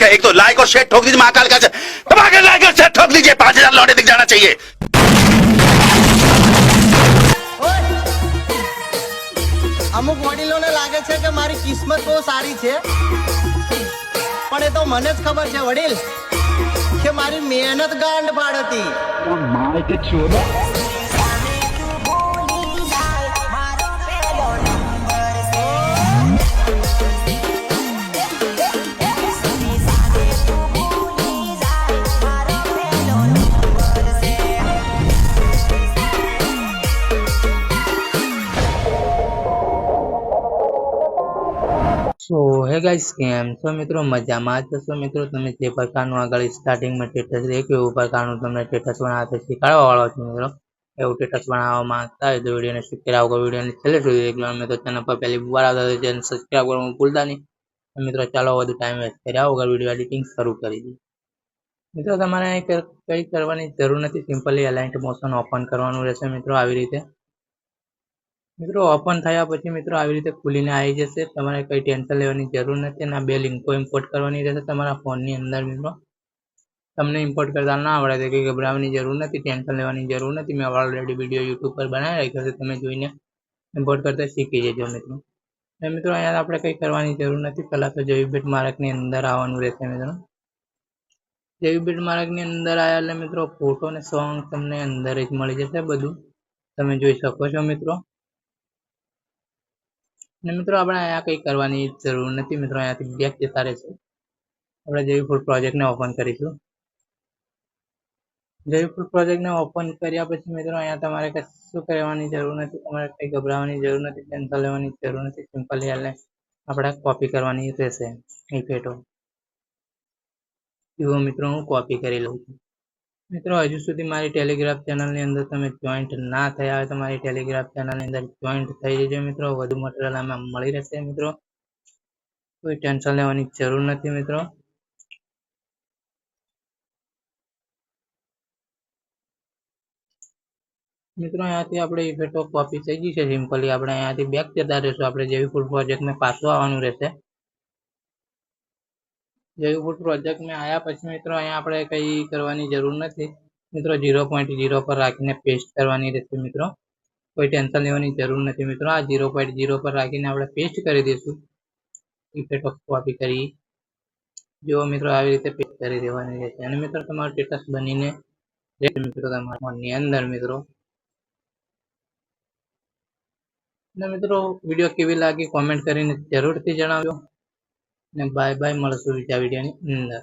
Like है, एक तो लाइक और शेयर ठोक दीजिए महाकाल का दबाकर लाइक और शेयर ठोक दीजिए, 5,000 लौटे दिख जाना चाहिए। અમુક વડીલોને લાગે છે કે મારી કિસ્મત બહુ સારી છે, પણ એ તો મને જ ખબર છે વડીલ કે મારી મહેનત ગાંડ પાડ હતી। સો હે ગાઈસ, કેમ છો મિત્રો? મજામાં જ છો મિત્રો? તમે જે પ્રકારનું આગળ સ્ટાર્ટિંગમાં સ્ટેટસ એક એવું પ્રકારનું તમને સ્ટેટસ બનાવતા શીખવાડવા વાળો છું મિત્રો। એવું સ્ટેટસ બનાવવા માંગતા હોય તો વિડીયોને સબસ્ક્રાઈબ કરો, વિડીયોને છેલ્લે સુધી રેગ્યુલર મિત્રો ચેનલ પર પહેલી વાર આવતા હોય ચેનલ સબસ્ક્રાઈબ કરવાનું ભૂલતા નહીં। મિત્રો ચાલો વધુ ટાઈમ વેસ્ટ કર્યા વગર વિડીયો એડિટિંગ શરૂ કરી દઈએ। મિત્રો તમારે કંઈ કરવાની જરૂર નથી, સિમ્પલી અલાઇન્ટ મોશન ઓપન કરવાનું રહેશે મિત્રો। આવી રીતે મિત્રો ઓપન થયા પછી મિત્રો આવી રીતે ખુલીને આવી જશે, તમારે કંઈ ટેન્શન લેવાની જરૂર નથી। અને બે લિંકો ઇમ્પોર્ટ કરવાની રહેશે તમારા ફોનની અંદર મિત્રો। તમને ઇમ્પોર્ટ કરતા ના આવડે તો કંઈ ગભરાવાની જરૂર નથી, ટેન્શન લેવાની જરૂર નથી। મેં ઓલરેડી વિડીયો યુટ્યુબ પર બનાવી રાખ્યો છે, તમે જોઈને ઇમ્પોર્ટ કરતા શીખી જજો મિત્રો। અને મિત્રો અહીંયા આપણે કંઈ કરવાની જરૂર નથી, પહેલાં તો JVBit માર્કની અંદર આવવાનું રહેશે મિત્રો। JVBit માર્કની અંદર આવ્યા એટલે મિત્રો ફોટો અને સોંગ તમને અંદર જ મળી જશે, બધું તમે જોઈ શકો છો મિત્રો। અને મિત્રો આપણે અહીંયા કંઈ કરવાની જરૂર નથી મિત્રો, અહીંયાથી બેક જતા રહેશે। આપણે JVFood પ્રોજેક્ટને ઓપન કરીશું। JVFood પ્રોજેક્ટને ઓપન કર્યા પછી મિત્રો અહીંયા તમારે કશું કરવાની જરૂર નથી, તમારે કંઈ ગભરાવાની જરૂર નથી, ટેન્શન લેવાની જરૂર નથી। સિમ્પલી એટલે આપણે કોપી કરવાની રહેશે એ ફોટો। જુઓ મિત્રો હું કોપી કરી લઉં છું। મિત્રો હજુ સુધી મારી ટેલિગ્રામ ચેનલની અંદર તમે જોઈન્ટ ના થયા હોય તો મારી ટેલિગ્રામ ચેનલની અંદર જોઈન્ટ થઈ જજો મિત્રો, વધુ મટીરિયલ આમાં મળી રહેશે મિત્રો, કોઈ ટેન્શન લેવાની જરૂર નથી મિત્રો। મિત્રો અહીંયાથી આપણે એ ફોટો કોપી થઈ ગઈ છે, સિમ્પલી આપણે અહીંયાથી બેક જતા રહીશું, આપણે JVFood પ્રોજેક્ટમાં પાછું આવવાનું રહેશે। JVFood પ્રોજેક્ટમાં આવ્યા પછી મિત્રો અહીંયા આપણે કંઈ કરવાની જરૂર નથી મિત્રો, 0.0 પર રાખીને પેસ્ટ કરવાની રહેશે મિત્રો, કોઈ ટેન્શન લેવાની જરૂર નથી મિત્રો। આ 0.0 પર રાખીને આપણે પેસ્ટ કરી દઈશું, એ ફોટો કોપી કરી જો મિત્રો આવી રીતે પેસ્ટ કરી દેવાની રહેશે। અને મિત્રો તમારું સ્ટેટસ બનીને મિત્રો તમારા ફોનની અંદર મિત્રો। અને મિત્રો વિડીયો કેવી લાગી કોમેન્ટ કરીને જરૂરથી જણાવજો, અને બાય બાય, મળશું બીજા વિડીયોની અંદર।